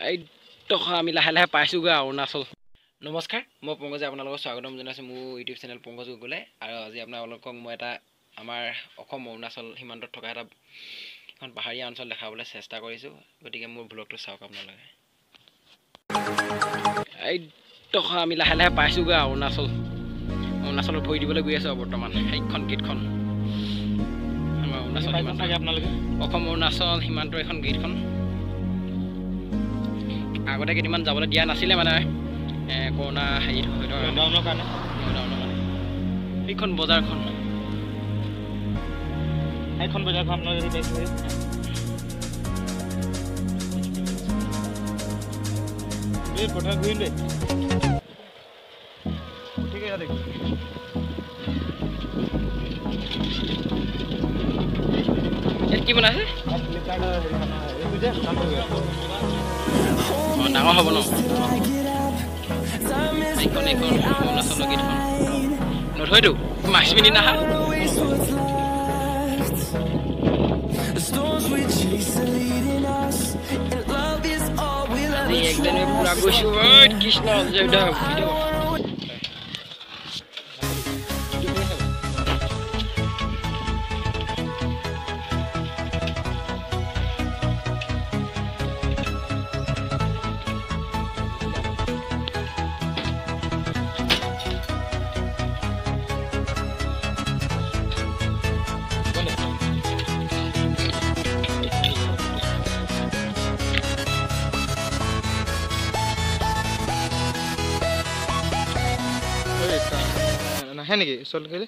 এই টকা আমি লাহে লাহে পাইছোগৈ অৰুণাচল। নমস্কাৰ, মই পংকজে আপোনালোকক স্বাগতম জনাইছোঁ মোৰ ইউটিউব চেনেল পংকজ গগৈলৈ। আৰু আজি আপোনালোকক মই এটা আমাৰ অসম অৰুণাচল সীমান্তত থকা এটা এখন পাহাৰীয়া অঞ্চল দেখাবলৈ চেষ্টা কৰিছোঁ। গতিকে মোৰ ব্লগটো চাওক আপোনালোকে। এই টকা আমি লাহে লাহে পাইছোগৈ অৰুণাচলত ভৰি দিবলৈ গৈ আছোঁ বৰ্তমান। সেইখন গেটখন আমাৰ অৰুণাচল সীমান্ত, অসম অৰুণাচল সীমান্তৰ এখন গেটখন। আগতে কেইদিনমান যাবলৈ দিয়া নাছিলে মানে কৰোণা হেৰিত লকডাউনৰ কাৰণে। সেইখন বজাৰখন আপোনালোকে পাইছে পথাৰ ঘূৰি লৈ ঠিক আছে। ইয়াত কি বনাইছে? ডাঙৰ হ'ব ন এইখন অৰুণাচলৰ গীতখন নথৈতো মাছ পিন্ধি নাহা একদমে পুৰা গৈছো। কৃষ্ণ নাহে নেকি ওচৰত গ'লে?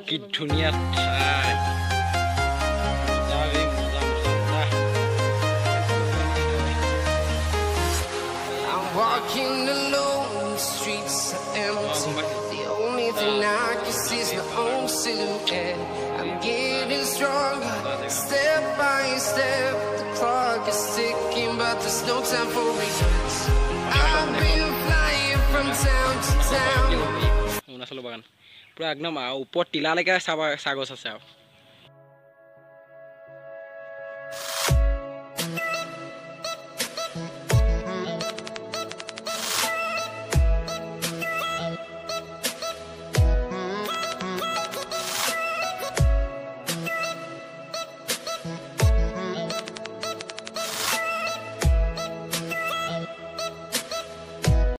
কি ধুনীয়া ঠাই। Walking alone, the streets are empty. The only thing I can see is my own silhouette. I'm getting stronger, step by step. The clock is ticking, but there's no time for regrets. I've been flying from town to town. অৰুণাচলৰ বাগান পুৰা একদম ওপৰত টিলালৈকে চাহ গছ আছে আৰু